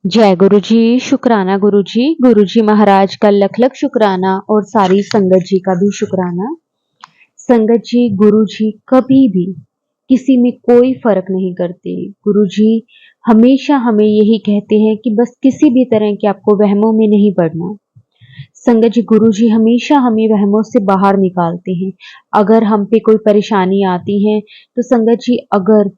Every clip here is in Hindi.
जय गुरु जी, शुक्राना गुरु जी। गुरु जी महाराज का लख लख शुक्राना और सारी संगत जी का भी शुक्राना। संगत जी, गुरु जी कभी भी किसी में कोई फर्क नहीं करते। गुरु जी हमेशा हमें यही कहते हैं कि बस किसी भी तरह के आपको वहमों में नहीं पड़ना। संगत जी, गुरु जी हमेशा हमें वहमों से बाहर निकालते हैं। अगर हम पे कोई परेशानी आती है तो संगत जी, अगर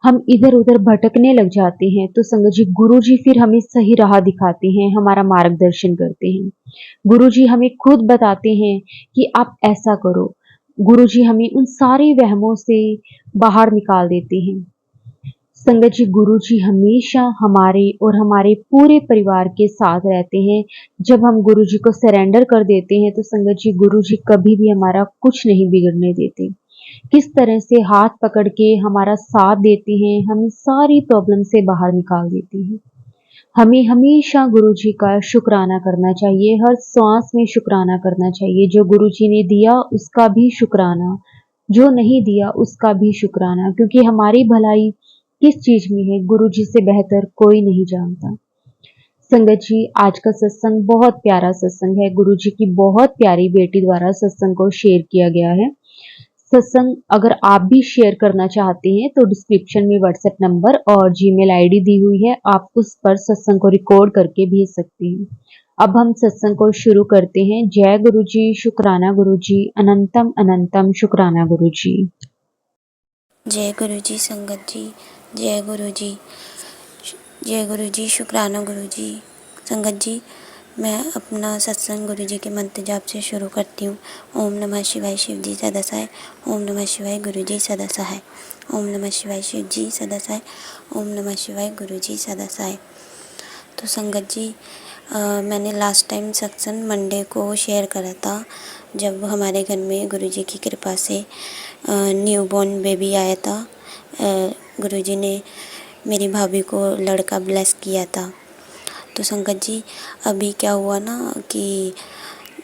हम इधर-उधर भटकने लग जाते हैं तो संगत जी, गुरुजी फिर हमें सही राह दिखाते हैं, हमारा मार्गदर्शन करते हैं। गुरुजी हमें खुद बताते हैं कि आप ऐसा करो। गुरुजी हमें उन सारे वहमों से बाहर निकाल देते हैं। संगत जी, गुरुजी हमेशा हमारे और हमारे पूरे परिवार के साथ रहते हैं। जब हम गुरुजी को सरेंडर कर देते हैं तो संगत जी, गुरुजी कभी भी हमारा कुछ नहीं बिगड़ने देते। किस तरह से हाथ पकड़ के हमारा साथ देते हैं, हमें सारी प्रॉब्लम से बाहर निकाल देते हैं। हमें हमेशा गुरुजी का शुक्राना करना चाहिए, हर सांस में शुक्राना करना चाहिए। जो गुरुजी ने दिया उसका भी शुक्राना, जो नहीं दिया उसका भी शुक्राना, क्योंकि हमारी भलाई किस चीज में है गुरुजी से बेहतर कोई नहीं जानता। संगत जी, आज का सत्संग बहुत प्यारा सत्संग है। गुरुजी की बहुत प्यारी बेटी द्वारा सत्संग को शेयर किया गया है। सत्संग अगर आप भी शेयर करना चाहते हैं तो डिस्क्रिप्शन में व्हाट्सएप नंबर और जीमेल आईडी दी हुई है, आप उस पर सत्संग को रिकॉर्ड करके भेज सकते हैं। अब हम सत्संग को शुरू करते हैं। जय गुरु जी, शुक्राना गुरु जी, अनंतम अनंतम शुक्राना गुरु जी। जय गुरु जी संगत जी, जय गुरु जी, जय गुरु जी, शुक्राना गुरु जी। संगत जी, मैं अपना सत्संग गुरु जी के मंत्र जाप से शुरू करती हूँ। ओम नमः शिवाय, शिव जी सदा सहाय। ओम नमः शिवाय, गुरु जी सदा सहाय। ओम नमः शिवाय, शिव जी सदा सहाय। ओम नमः शिवाय, गुरु जी सदा सहाय। तो संगत जी, मैंने लास्ट टाइम सत्संग मंडे को शेयर करा था, जब हमारे घर में गुरु जी की कृपा से न्यू बॉर्न बेबी आया था। गुरुजी ने मेरी भाभी को लड़का ब्लेस किया था। तो संगत जी, अभी क्या हुआ ना कि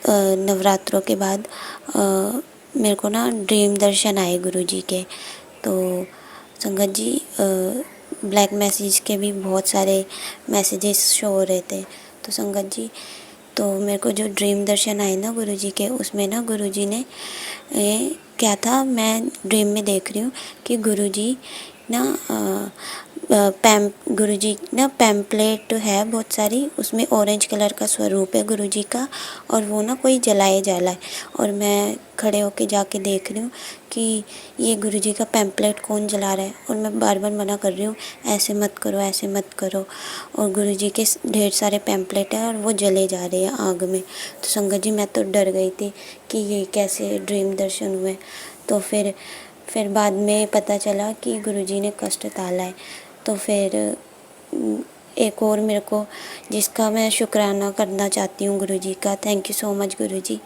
नवरात्रों के बाद मेरे को ना ड्रीम दर्शन आए गुरुजी के। तो संगत जी, ब्लैक मैसेज के भी बहुत सारे मैसेजेस शो हो रहे थे। तो संगत जी, तो मेरे को जो ड्रीम दर्शन आए ना गुरुजी के, उसमें ना गुरुजी ने क्या था, मैं ड्रीम में देख रही हूँ कि गुरुजी ना गुरुजी ना पैम्पलेट है बहुत सारी, उसमें ऑरेंज कलर का स्वरूप है गुरुजी का, और वो ना कोई जलाए जा रहा है। और मैं खड़े होके जाके देख रही हूँ कि ये गुरुजी का पैम्पलेट कौन जला रहा है, और मैं बार बार मना कर रही हूँ, ऐसे मत करो, ऐसे मत करो। और गुरुजी के ढेर सारे पैम्पलेट हैं और वो जले जा रहे हैं आग में। तो संगत जी, मैं तो डर गई थी कि ये कैसे ड्रीम दर्शन हुए। तो फिर बाद में पता चला कि गुरुजी ने कष्ट टाला है। तो फिर एक और मेरे को, जिसका मैं शुक्राना करना चाहती हूँ गुरुजी का, थैंक यू सो मच गुरुजी।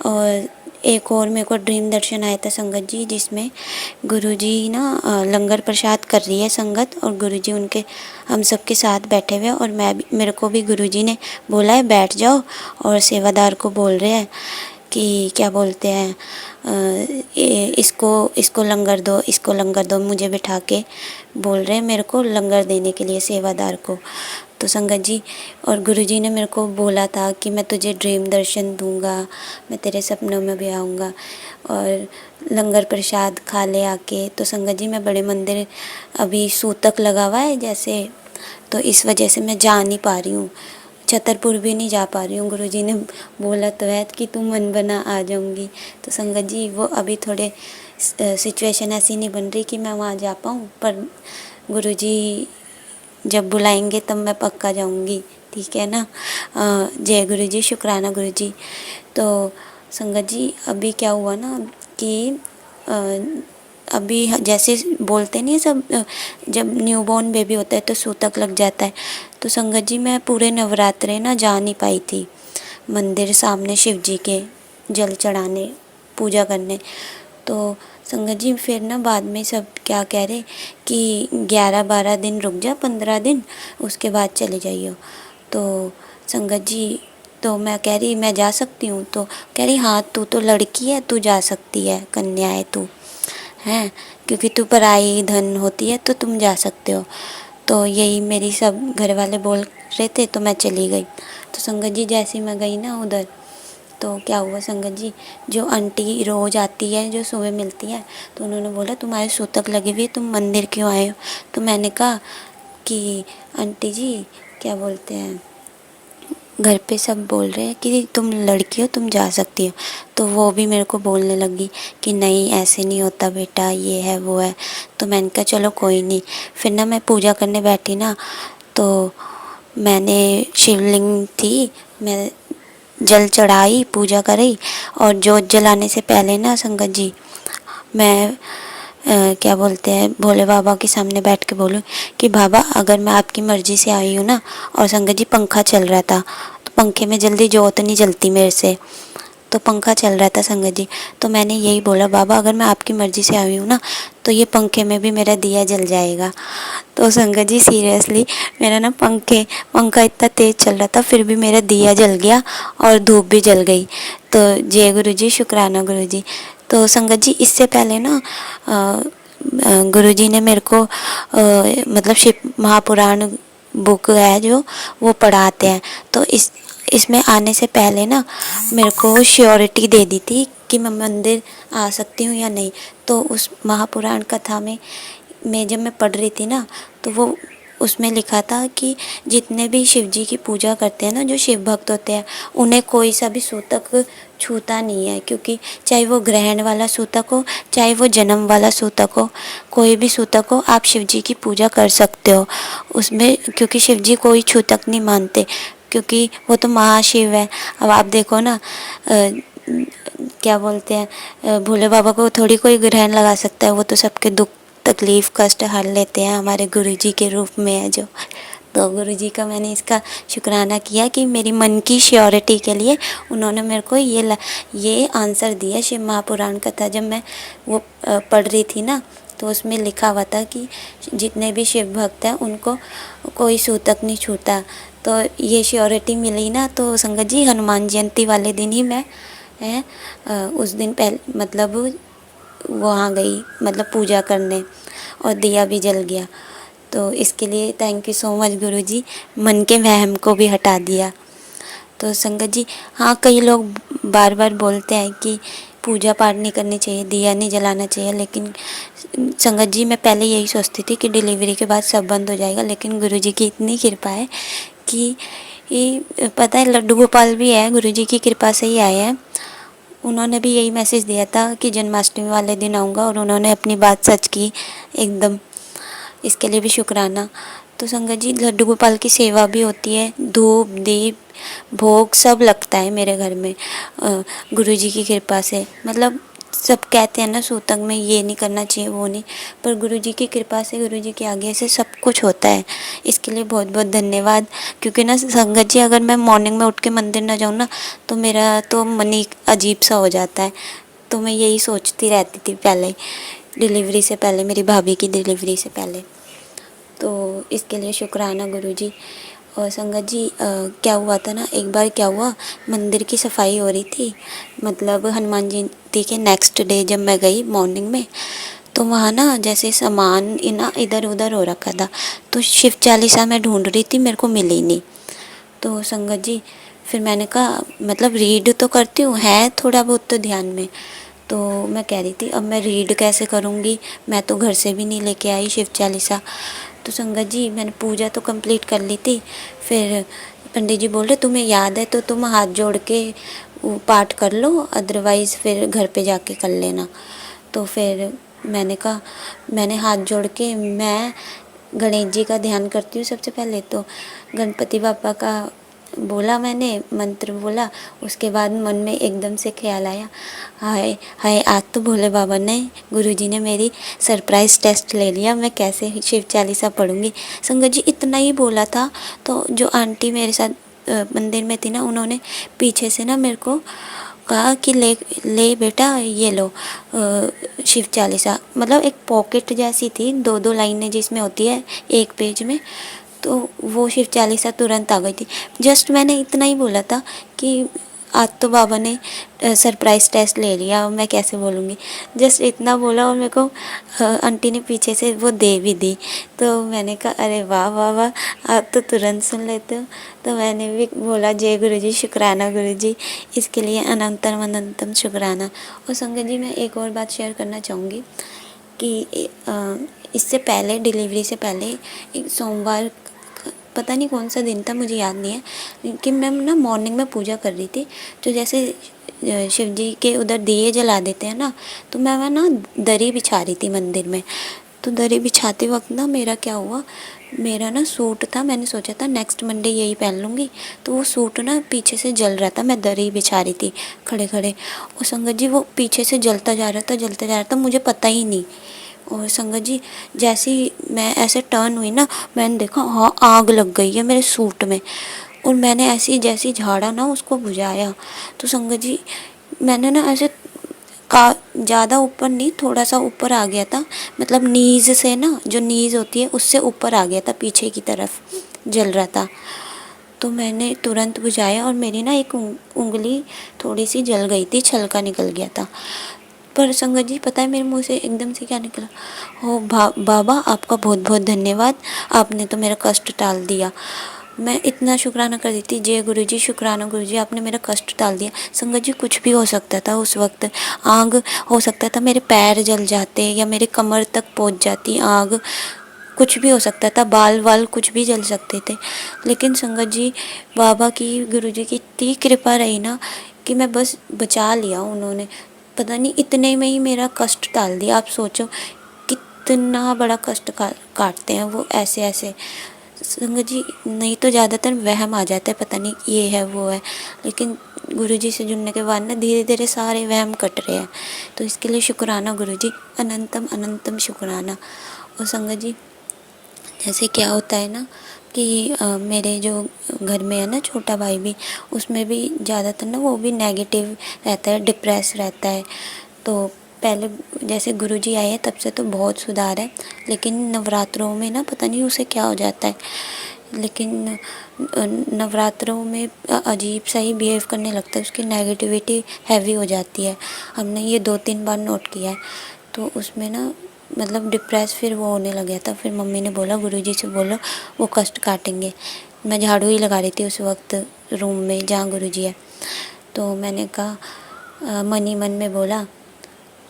और एक और मेरे को ड्रीम दर्शन आया था संगत जी, जिसमें गुरुजी ना लंगर प्रसाद कर रही है संगत, और गुरुजी उनके हम सबके साथ बैठे हुए हैं, और मेरे को भी गुरुजी ने बोला है बैठ जाओ, और सेवादार को बोल रहे हैं कि क्या बोलते हैं, इसको लंगर दो, इसको लंगर दो, मुझे बिठा के बोल रहे हैं मेरे को लंगर देने के लिए, सेवादार को। तो संगत जी, और गुरुजी ने मेरे को बोला था कि मैं तुझे ड्रीम दर्शन दूंगा, मैं तेरे सपनों में भी आऊँगा, और लंगर प्रसाद खा ले आके। तो संगत जी, मैं बड़े मंदिर अभी सूतक लगा हुआ है जैसे, तो इस वजह से मैं जा नहीं पा रही हूँ, छतरपुर भी नहीं जा पा रही हूँ। गुरुजी ने बोला तो है कि तू मन बना आ जाऊँगी। तो संगत जी, वो अभी थोड़े सिचुएशन ऐसी नहीं बन रही कि मैं वहाँ जा पाऊँ, पर गुरुजी जब बुलाएंगे तब मैं पक्का जाऊँगी, ठीक है ना। जय गुरुजी, शुक्राना गुरुजी। तो संगत जी, अभी क्या हुआ ना कि अभी जैसे बोलते नहीं सब, जब न्यूबॉर्न बेबी होता है तो सूतक लग जाता है। तो संगत जी, मैं पूरे नवरात्रे ना जा नहीं पाई थी मंदिर सामने शिव जी के जल चढ़ाने, पूजा करने। तो संगत जी, फिर ना बाद में सब क्या कह रहे कि 11-12 दिन रुक जा, 15 दिन, उसके बाद चले जाइयो। तो संगत जी, तो मैं कह रही मैं जा सकती हूँ, तो कह रही हाँ, तू तो लड़की है, तू जा सकती है, कन्या है तू, हैं, क्योंकि तू पराई धन होती है तो तुम जा सकते हो। तो यही मेरी सब घर वाले बोल रहे थे तो मैं चली गई। तो संगत जी जैसे ही मैं गई ना उधर, तो क्या हुआ संगत जी, जो आंटी रोज़ आती है, जो सुबह मिलती है, तो उन्होंने बोला तुम्हारे सूतक लगी हुई है, तुम मंदिर क्यों आए हो? तो मैंने कहा कि आंटी जी क्या बोलते हैं, घर पे सब बोल रहे हैं कि तुम लड़की हो, तुम जा सकती हो। तो वो भी मेरे को बोलने लगी कि नहीं ऐसे नहीं होता बेटा, ये है वो है। तो मैंने कहा चलो कोई नहीं। फिर ना मैं पूजा करने बैठी ना, तो मैंने शिवलिंग थी, मैं जल चढ़ाई, पूजा करी, और जोत जलाने से पहले ना संगत जी मैं क्या बोलते हैं, भोले बाबा के सामने बैठ के बोलूँ कि बाबा अगर मैं आपकी मर्ज़ी से आई हूँ ना, और संगत जी पंखा चल रहा था, तो पंखे में जल्दी जोत नहीं जलती मेरे से, तो पंखा चल रहा था संगत जी। तो मैंने यही बोला बाबा अगर मैं आपकी मर्ज़ी से आई हूँ ना, तो ये पंखे में भी मेरा दिया जल जाएगा। तो संगत जी सीरियसली मेरा ना पंखा इतना तेज़ चल रहा था, फिर भी मेरा दिया जल गया और धूप भी जल गई। तो जय गुरु जी, शुक्राना गुरु जी। तो संगत जी इससे पहले ना गुरु जी ने मेरे को मतलब शिव महापुराण बुक है जो वो पढ़ाते हैं, तो इसमें आने से पहले ना मेरे को श्योरिटी दे दी थी कि मैं मंदिर आ सकती हूँ या नहीं। तो उस महापुराण कथा में जब मैं पढ़ रही थी ना, तो वो उसमें लिखा था कि जितने भी शिव जी की पूजा करते हैं ना, जो शिव भक्त होते हैं, उन्हें कोई सा भी सूतक छूता नहीं है, क्योंकि चाहे वो ग्रहण वाला सूतक हो, चाहे वो जन्म वाला सूतक हो, कोई भी सूतक हो, आप शिव जी की पूजा कर सकते हो उसमें, क्योंकि शिव जी कोई छूतक नहीं मानते, क्योंकि वो तो महाशिव है। अब आप देखो ना क्या बोलते हैं, भोले बाबा को थोड़ी कोई ग्रहण लगा सकता है, वो तो सबके दुख तकलीफ़ कष्ट हर लेते हैं, हमारे गुरुजी के रूप में है जो। तो गुरुजी का मैंने इसका शुक्राना किया कि मेरी मन की श्योरिटी के लिए उन्होंने मेरे को ये आंसर दिया। शिव महापुराण कथा जब मैं वो पढ़ रही थी ना, तो उसमें लिखा हुआ था कि जितने भी शिव भक्त हैं उनको कोई सूतक नहीं छूता। तो ये श्योरिटी मिली ना, तो संगत जी हनुमान जयंती वाले दिन ही मैं उस दिन पहले मतलब वहाँ गई, मतलब पूजा करने, और दिया भी जल गया। तो इसके लिए थैंक यू सो मच गुरुजी, मन के वहम को भी हटा दिया। तो संगत जी हाँ, कई लोग बार बार बोलते हैं कि पूजा पाठ नहीं करनी चाहिए, दिया नहीं जलाना चाहिए, लेकिन संगत जी मैं पहले यही सोचती थी कि डिलीवरी के बाद सब बंद हो जाएगा, लेकिन गुरुजी की इतनी कृपा है कि पता है लड्डू गोपाल भी है, गुरुजी की कृपा से ही आए हैं। उन्होंने भी यही मैसेज दिया था कि जन्माष्टमी वाले दिन आऊँगा, और उन्होंने अपनी बात सच की एकदम, इसके लिए भी शुक्राना। तो संगत जी लड्डू गोपाल की सेवा भी होती है, धूप दीप भोग सब लगता है मेरे घर में गुरुजी की कृपा से। मतलब सब कहते हैं ना सूतक में ये नहीं करना चाहिए वो नहीं, पर गुरुजी की कृपा से, गुरुजी के आगे से सब कुछ होता है। इसके लिए बहुत बहुत धन्यवाद। क्योंकि ना संगत जी अगर मैं मॉर्निंग में उठ के मंदिर ना जाऊँ ना, तो मेरा तो मन ही अजीब सा हो जाता है। तो मैं यही सोचती रहती थी पहले, डिलीवरी से पहले, मेरी भाभी की डिलीवरी से पहले। तो इसके लिए शुक्राना गुरुजी। और संगत जी क्या हुआ था ना, एक बार क्या हुआ, मंदिर की सफाई हो रही थी, मतलब हनुमान जयंती के नेक्स्ट डे जब मैं गई मॉर्निंग में, तो वहाँ ना जैसे सामान इधर उधर हो रखा था, तो शिव चालीसा मैं ढूंढ रही थी, मेरे को मिली नहीं। तो संगत जी फिर मैंने कहा मतलब रीड तो करती हूँ, है थोड़ा बहुत तो ध्यान में। तो मैं कह रही थी अब मैं रीड कैसे करूँगी, मैं तो घर से भी नहीं लेके आई शिव चालीसा। तो संगत जी मैंने पूजा तो कंप्लीट कर ली थी, फिर पंडित जी बोल रहे तुम्हें याद है तो तुम हाथ जोड़ के वो पाठ कर लो, अदरवाइज़ फिर घर पे जाके कर लेना। तो फिर मैंने कहा, मैंने हाथ जोड़ के मैं गणेश जी का ध्यान करती हूँ सबसे पहले, तो गणपति बापा का बोला, मैंने मंत्र बोला, उसके बाद मन में एकदम से ख्याल आया, हाय हाय आज तो भोले बाबा ने, गुरुजी ने मेरी सरप्राइज़ टेस्ट ले लिया, मैं कैसे शिव चालीसा पढ़ूँगी। संगत जी इतना ही बोला था, तो जो आंटी मेरे साथ मंदिर में थी ना, उन्होंने पीछे से ना मेरे को कहा कि ले ले बेटा ये लो शिव चालीसा। मतलब एक पॉकेट जैसी थी, 2-2 लाइनें जिसमें होती है एक पेज में, तो वो शिव चालीसा तुरंत आ गई थी। जस्ट मैंने इतना ही बोला था कि आज तो बाबा ने सरप्राइज़ टेस्ट ले लिया, अब मैं कैसे बोलूँगी। जस्ट इतना बोला और मेरे को आंटी ने पीछे से वो दे भी दी। तो मैंने कहा अरे वाह वाह वाह, आप तो तुरंत सुन लेते हो। तो मैंने भी बोला जय गुरु जी, शुक्राना गुरु जी, इसके लिए अनंतम अनंतम शुक्राना। और संगत जी, मैं एक और बात शेयर करना चाहूँगी कि इससे पहले, डिलीवरी से पहले एक सोमवार, पता नहीं कौन सा दिन था, मुझे याद नहीं है, कि मैं ना मॉर्निंग में पूजा कर रही थी। तो जैसे शिव जी के उधर दिए जला देते हैं ना, तो मैं वहाँ ना दरी बिछा रही थी मंदिर में। तो दरी बिछाते वक्त ना मेरा क्या हुआ, मेरा ना सूट था, मैंने सोचा था नेक्स्ट मंडे यही पहन लूँगी। तो वो सूट ना पीछे से जल रहा था, मैं दरी बिछा रही थी खड़े खड़े, और संगत जी वो पीछे से जलता जा रहा था, जलता जा रहा था, मुझे पता ही नहीं। और संगत जी, जैसे ही मैं ऐसे टर्न हुई ना, मैंने देखा हाँ आग लग गई है मेरे सूट में। और मैंने ऐसे ही जैसे ही झाड़ा ना उसको बुझाया, तो संगत जी मैंने ना ऐसे का ज़्यादा ऊपर नहीं, थोड़ा सा ऊपर आ गया था, मतलब नीज़ से ना, जो नीज़ होती है उससे ऊपर आ गया था, पीछे की तरफ जल रहा था। तो मैंने तुरंत बुझाया और मेरी ना एक उंगली थोड़ी सी जल गई थी, छलका निकल गया था। पर संगत जी पता है मेरे मुंह से एकदम से क्या निकला, ओ बाबा आपका बहुत बहुत धन्यवाद, आपने तो मेरा कष्ट टाल दिया। मैं इतना शुक्राना कर दी थी, जय गुरु जी, शुक्राना गुरु जी, आपने मेरा कष्ट टाल दिया। संगत जी कुछ भी हो सकता था उस वक्त, आग हो सकता था, मेरे पैर जल जाते या मेरे कमर तक पहुंच जाती आग, कुछ भी हो सकता था, बाल वाल कुछ भी जल सकते थे। लेकिन संगत जी बाबा की, गुरु जी की इतनी कृपा रही ना कि मैं बस बचा लिया उन्होंने। पता नहीं इतने में ही मेरा कष्ट टाल दिया। आप सोचो कितना बड़ा कष्ट काटते हैं वो ऐसे ऐसे। संगत जी नहीं तो ज़्यादातर वहम आ जाता है, पता नहीं ये है वो है, लेकिन गुरु जी से जुड़ने के बाद ना धीरे धीरे सारे वहम कट रहे हैं। तो इसके लिए शुक्राना गुरु जी, अनंतम अनंतम शुक्राना। और संगत जी जैसे क्या होता है ना कि मेरे जो घर में है ना छोटा भाई भी, उसमें भी ज़्यादातर ना वो भी नेगेटिव रहता है, डिप्रेस रहता है। तो पहले जैसे गुरुजी आए हैं तब से तो बहुत सुधार है, लेकिन नवरात्रों में ना पता नहीं उसे क्या हो जाता है, लेकिन नवरात्रों में अजीब सा ही बिहेव करने लगता है, उसकी नेगेटिविटी हैवी हो जाती है। हमने ये 2-3 बार नोट किया है। तो उसमें ना मतलब डिप्रेस फिर वो होने लग गया था। फिर मम्मी ने बोला गुरुजी से बोलो वो कष्ट काटेंगे। मैं झाड़ू ही लगा रही थी उस वक्त रूम में जहाँ गुरुजी है। तो मैंने कहा मन ही मन में बोला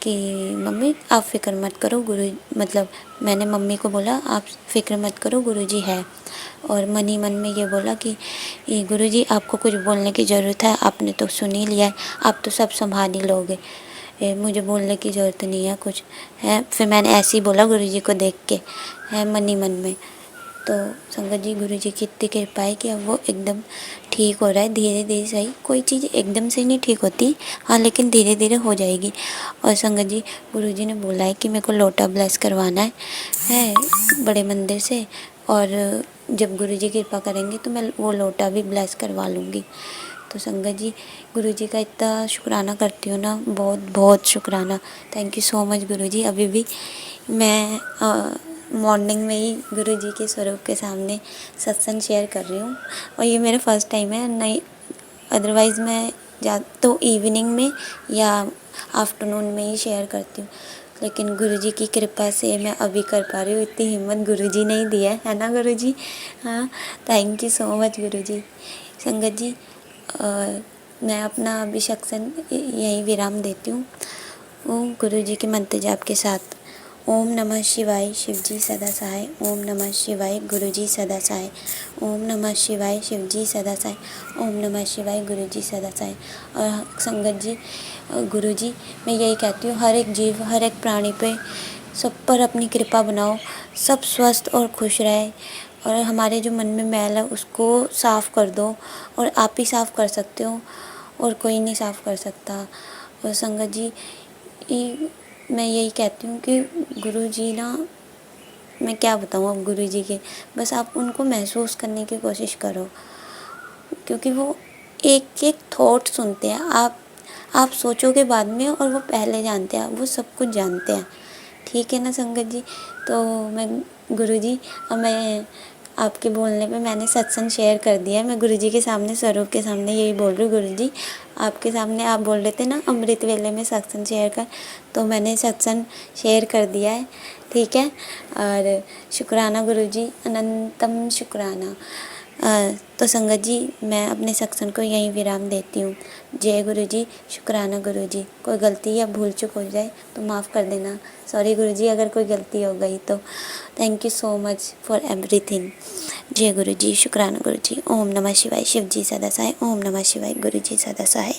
कि मम्मी आप फ़िक्र मत करो, गुरु मतलब मैंने मम्मी को बोला आप फ़िक्र मत करो गुरुजी है। और मन ही मन में ये बोला कि ये गुरुजी आपको कुछ बोलने की ज़रूरत है, आपने तो सुन ही लिया है, आप तो सब संभाल ही लोगे, मुझे बोलने की ज़रूरत नहीं है कुछ है। फिर मैंने ऐसे ही बोला गुरुजी को देख के है मन ही मन में। तो संगत जी गुरुजी की इतनी कृपा है कि अब वो एकदम ठीक हो रहा है, धीरे धीरे सही। कोई चीज़ एकदम से नहीं ठीक होती, हाँ, लेकिन धीरे धीरे हो जाएगी। और संगत जी गुरुजी ने बोला है कि मेरे को लोटा ब्लेस करवाना है बड़े मंदिर से, और जब गुरुजी कृपा करेंगे तो मैं वो लोटा भी ब्लेस करवा लूँगी। तो संगत जी गुरुजी का इतना शुक्राना करती हूँ ना, बहुत बहुत शुक्राना। थैंक यू सो मच गुरुजी। अभी भी मैं मॉर्निंग में ही गुरुजी के स्वरूप के सामने सत्संग शेयर कर रही हूँ, और ये मेरा फर्स्ट टाइम है। नहीं, अदरवाइज़ मैं या तो इवनिंग में या आफ्टरनून में ही शेयर करती हूँ, लेकिन गुरुजी की कृपा से मैं अभी कर पा रही हूँ। इतनी हिम्मत गुरुजी ने ही दी है ना गुरुजी। हाँ, थैंक यू सो मच गुरुजी। संगत जी मैं अपना अभी सत्संग यहीं विराम देती हूँ। ओम गुरुजी के मंत्र जाप के साथ। ओम नमः शिवाय शिवजी सदा सहाय, ओम नमः शिवाय गुरुजी सदा सहाय, ओम नमः शिवाय शिवजी सदा सहाय, ओम नमः शिवाय गुरुजी सदा सहाय। और संगत जी गुरुजी मैं यही कहती हूँ, हर एक जीव, हर एक प्राणी पे, सब पर अपनी कृपा बनाओ, सब स्वस्थ और खुश रहे। और हमारे जो मन में मैल है उसको साफ़ कर दो, और आप ही साफ़ कर सकते हो और कोई नहीं साफ़ कर सकता। और संगत जी मैं यही कहती हूँ कि गुरुजी ना, मैं क्या बताऊँ अब गुरुजी के, बस आप उनको महसूस करने की कोशिश करो, क्योंकि वो एक एक थॉट सुनते हैं। आप सोचोगे बाद में और वो पहले जानते हैं, वो सब कुछ जानते हैं। ठीक है ना संगत जी। तो मैं गुरुजी, अब मैं आपके बोलने पे मैंने सत्संग शेयर कर दिया है। मैं गुरुजी के सामने, स्वरूप के सामने यही बोल रही हूँ, गुरुजी आपके सामने आप बोल रहे थे ना अमृत वेले में सत्संग शेयर कर, तो मैंने सत्संग शेयर कर दिया है, ठीक है। और शुक्राना गुरुजी, अनंतम शुक्राना। तो संगत जी, मैं अपने सत्संग को यहीं विराम देती हूँ। जय गुरुजी, शुक्राना गुरुजी। कोई गलती या भूल चूक हो जाए तो माफ़ कर देना। सॉरी गुरुजी अगर कोई गलती हो गई तो। Thank you so much for everything. जय गुरुजी, शुक्राना गुरुजी। ओम नमः शिवाय। शिव जी सदा सहाय। ओम नमः शिवाय। गुरुजी सदा सहाय।